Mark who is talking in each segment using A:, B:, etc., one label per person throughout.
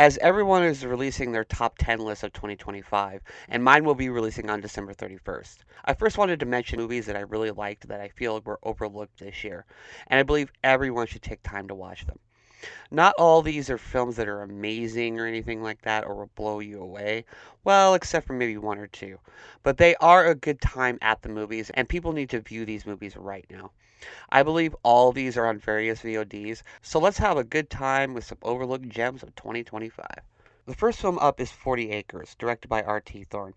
A: as everyone is releasing their top 10 list of 2025, and mine will be releasing on December 31st. I first wanted to mention movies that I really liked that I feel were overlooked this year, and I believe everyone should take time to watch them. Not all these are films that are amazing or anything like that or will blow you away. Well, except for maybe one or two. But they are a good time at the movies, and people need to view these movies right now. I believe all these are on various VODs, so let's have a good time with some overlooked gems of 2025. The first film up is 40 Acres, directed by R.T. Thorne.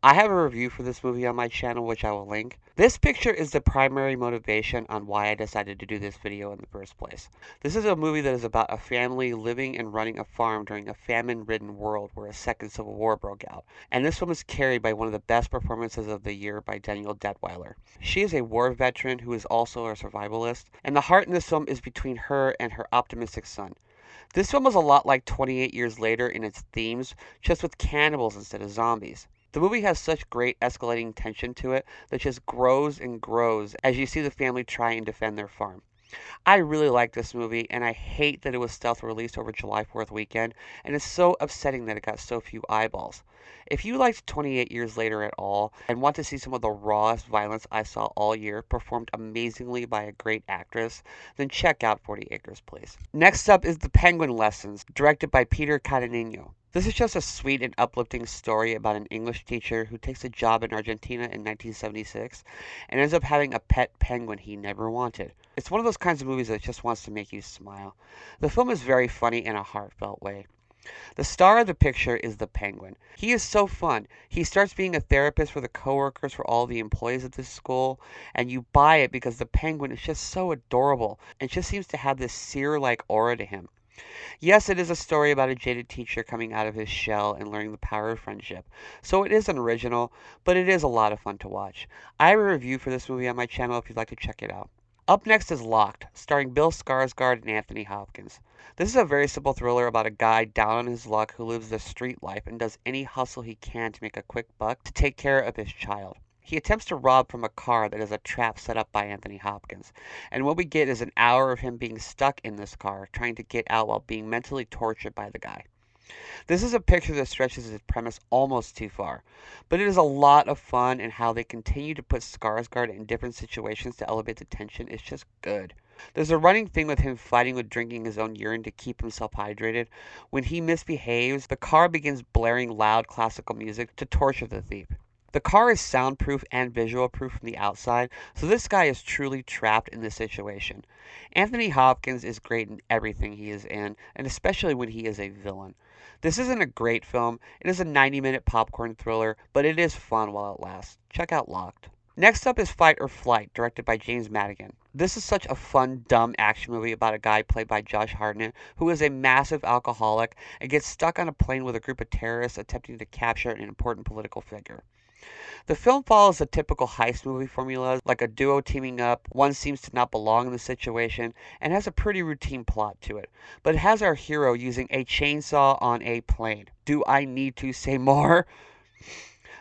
A: I have a review for this movie on my channel, which I will link. This picture is the primary motivation on why I decided to do this video in the first place. This is a movie that is about a family living and running a farm during a famine-ridden world where a second civil war broke out. And this film is carried by one of the best performances of the year by Danielle Detweiler. She is a war veteran who is also a survivalist, and the heart in this film is between her and her optimistic son. This film is a lot like 28 Years Later in its themes, just with cannibals instead of zombies. The movie has such great escalating tension to it that just grows and grows as you see the family try and defend their farm. I really like this movie, and I hate that it was stealth released over July 4th weekend, and it's so upsetting that it got so few eyeballs. If you liked 28 Years Later at all, and want to see some of the rawest violence I saw all year performed amazingly by a great actress, then check out 40 Acres, please. Next up is The Penguin Lessons, directed by Peter Catanino. This is just a sweet and uplifting story about an English teacher who takes a job in Argentina in 1976 and ends up having a pet penguin he never wanted. It's one of those kinds of movies that just wants to make you smile. The film is very funny in a heartfelt way. The star of the picture is the penguin. He is so fun. He starts being a therapist for the coworkers for all the employees at this school, and you buy it because the penguin is just so adorable and just seems to have this seer-like aura to him. Yes, it is a story about a jaded teacher coming out of his shell and learning the power of friendship. So it isn't original, but it is a lot of fun to watch. I have a review for this movie on my channel if you'd like to check it out. Up next is Locked, starring Bill Skarsgård and Anthony Hopkins. This is a very simple thriller about a guy down on his luck who lives the street life and does any hustle he can to make a quick buck to take care of his child. He attempts to rob from a car that is a trap set up by Anthony Hopkins, and what we get is an hour of him being stuck in this car, trying to get out while being mentally tortured by the guy. This is a picture that stretches its premise almost too far, but it is a lot of fun, and how they continue to put Skarsgård in different situations to elevate the tension is just good. There's a running thing with him fighting with drinking his own urine to keep himself hydrated. When he misbehaves, the car begins blaring loud classical music to torture the thief. The car is soundproof and visual proof from the outside, so this guy is truly trapped in this situation. Anthony Hopkins is great in everything he is in, and especially when he is a villain. This isn't a great film, it is a 90-minute popcorn thriller, but it is fun while it lasts. Check out Locked. Next up is Fight or Flight, directed by James Madigan. This is such a fun, dumb action movie about a guy played by Josh Hartnett who is a massive alcoholic and gets stuck on a plane with a group of terrorists attempting to capture an important political figure. The film follows the typical heist movie formula, like a duo teaming up, one seems to not belong in the situation, and has a pretty routine plot to it. But it has our hero using a chainsaw on a plane. Do I need to say more?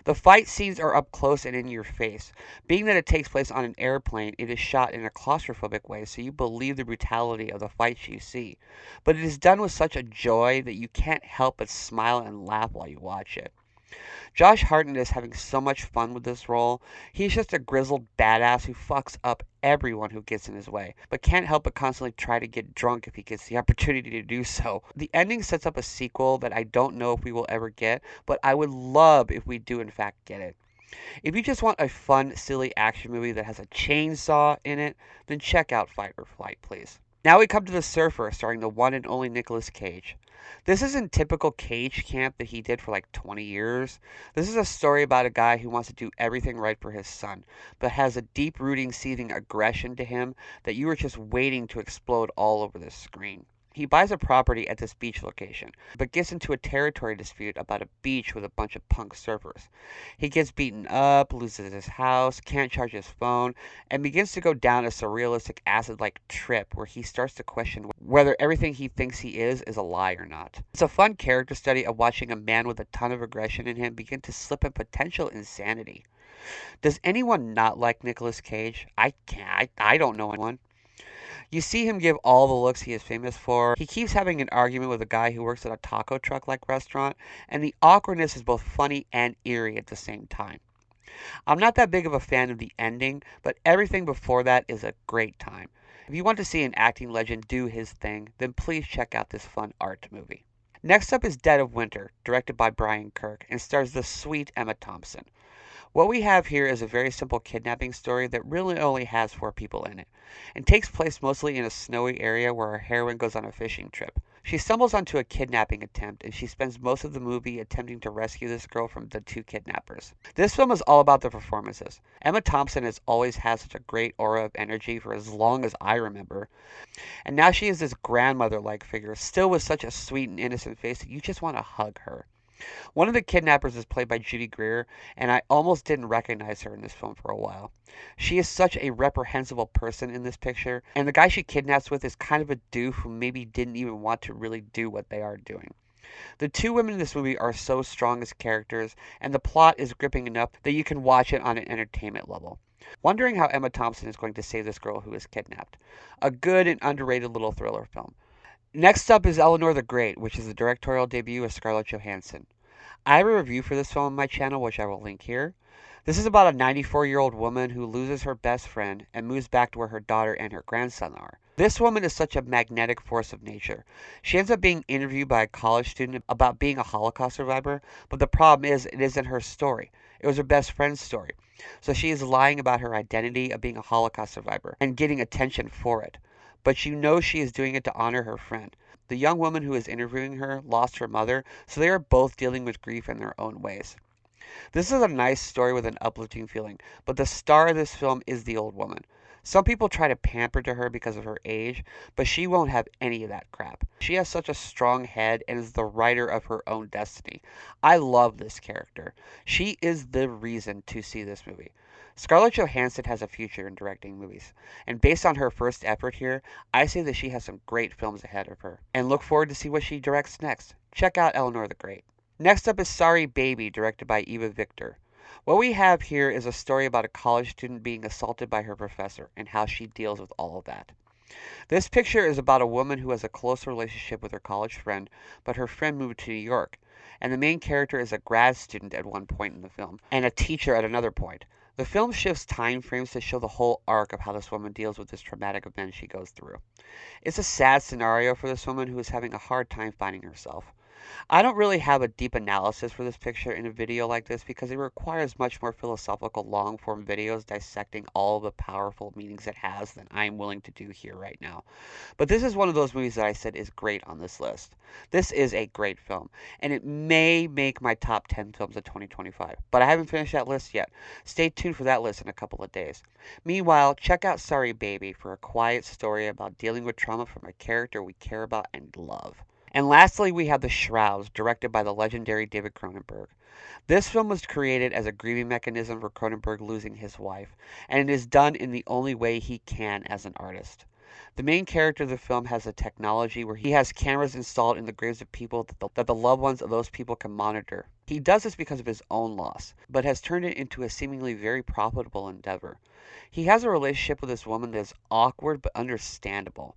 A: The fight scenes are up close and in your face. Being that it takes place on an airplane, it is shot in a claustrophobic way, so you believe the brutality of the fights you see. But it is done with such a joy that you can't help but smile and laugh while you watch it. Josh Hartnett is having so much fun with this role. He's just a grizzled badass who fucks up everyone who gets in his way, but can't help but constantly try to get drunk if he gets the opportunity to do so. The ending sets up a sequel that I don't know if we will ever get, but I would love if we do in fact get it. If you just want a fun, silly action movie that has a chainsaw in it, then check out Fight or Flight, please. Now we come to The Surfer, starring the one and only Nicolas Cage. This isn't typical Cage camp that he did for like 20 years. This is a story about a guy who wants to do everything right for his son, but has a deep rooting, seething aggression to him that you are just waiting to explode all over the screen. He buys a property at this beach location, but gets into a territory dispute about a beach with a bunch of punk surfers. He gets beaten up, loses his house, can't charge his phone, and begins to go down a surrealistic acid-like trip where he starts to question whether everything he thinks he is a lie or not. It's a fun character study of watching a man with a ton of aggression in him begin to slip in potential insanity. Does anyone not like Nicolas Cage? I can't. I don't know anyone. You see him give all the looks he is famous for. He keeps having an argument with a guy who works at a taco truck like restaurant, and the awkwardness is both funny and eerie at the same time. I'm not that big of a fan of the ending, but everything before that is a great time. If you want to see an acting legend do his thing, then please check out this fun art movie. Next up is Dead of Winter, directed by Brian Kirk, and stars the sweet Emma Thompson. What we have here is a very simple kidnapping story that really only has four people in it, and takes place mostly in a snowy area where our heroine goes on a fishing trip. She stumbles onto a kidnapping attempt, and she spends most of the movie attempting to rescue this girl from the two kidnappers. This film is all about the performances. Emma Thompson has always had such a great aura of energy for as long as I remember, and now she is this grandmother like figure, still with such a sweet and innocent face that you just want to hug her. One of the kidnappers is played by Judy Greer, and I almost didn't recognize her in this film for a while. She is such a reprehensible person in this picture, and the guy she kidnaps with is kind of a doof who maybe didn't even want to really do what they are doing. The two women in this movie are so strong as characters, and the plot is gripping enough that you can watch it on an entertainment level. Wondering how Emma Thompson is going to save this girl who is kidnapped. A good and underrated little thriller film. Next up is Eleanor the Great, which is the directorial debut of Scarlett Johansson. I have a review for this film on my channel, which I will link here. This is about a 94-year-old woman who loses her best friend and moves back to where her daughter and her grandson are. This woman is such a magnetic force of nature. She ends up being interviewed by a college student about being a Holocaust survivor, but the problem is it isn't her story. It was her best friend's story. So she is lying about her identity of being a Holocaust survivor and getting attention for it. But you know she is doing it to honor her friend. The young woman who is interviewing her lost her mother, so they are both dealing with grief in their own ways. This is a nice story with an uplifting feeling, but the star of this film is the old woman. Some people try to pamper to her because of her age, but she won't have any of that crap. She has such a strong head and is the writer of her own destiny. I love this character. She is the reason to see this movie. Scarlett Johansson has a future in directing movies, and based on her first effort here, I say that she has some great films ahead of her, and look forward to see what she directs next. Check out Eleanor the Great. Next up is Sorry Baby, directed by Eva Victor. What we have here is a story about a college student being assaulted by her professor and how she deals with all of that. This picture is about a woman who has a close relationship with her college friend, but her friend moved to New York, and the main character is a grad student at one point in the film and a teacher at another point. The film shifts time frames to show the whole arc of how this woman deals with this traumatic event she goes through. It's a sad scenario for this woman who is having a hard time finding herself. I don't really have a deep analysis for this picture in a video like this because it requires much more philosophical long form videos dissecting all the powerful meanings it has than I'm willing to do here right now. But this is one of those movies that I said is great on this list. This is a great film, and it may make my top 10 films of 2025, but I haven't finished that list yet. Stay tuned for that list in a couple of days. Meanwhile, check out Sorry Baby for a quiet story about dealing with trauma from a character we care about and love. And lastly, we have The Shrouds, directed by the legendary David Cronenberg. This film was created as a grieving mechanism for Cronenberg losing his wife, and it is done in the only way he can as an artist. The main character of the film has a technology where he has cameras installed in the graves of people that the loved ones of those people can monitor. He does this because of his own loss, but has turned it into a seemingly very profitable endeavor. He has a relationship with this woman that is awkward but understandable.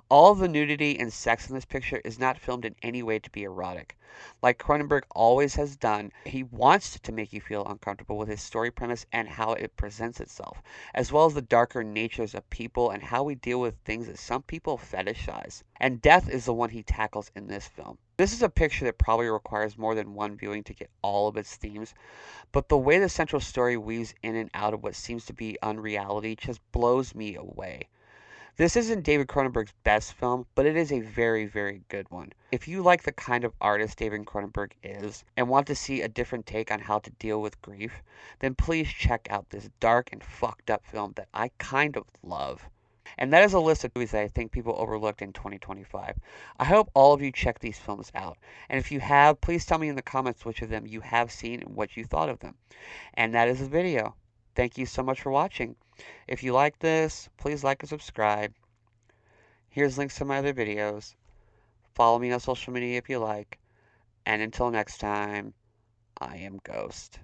A: All of the nudity and sex in this picture is not filmed in any way to be erotic. Like Cronenberg always has done, he wants to make you feel uncomfortable with his story premise and how it presents itself, as well as the darker natures of people and how we deal with things that some people fetishize. And death is the one he tackles in this film. This is a picture that probably requires more than one viewing to get all of its themes, but the way the central story weaves in and out of what seems to be unreality just blows me away. This isn't David Cronenberg's best film, but it is a very, very good one. If you like the kind of artist David Cronenberg is and want to see a different take on how to deal with grief, then please check out this dark and fucked up film that I kind of love. And that is a list of movies that I think people overlooked in 2025. I hope all of you check these films out. And if you have, please tell me in the comments which of them you have seen and what you thought of them. And that is the video. Thank you so much for watching. If you like this, please like and subscribe. Here's links to my other videos. Follow me on social media if you like. And until next time, I am Ghost.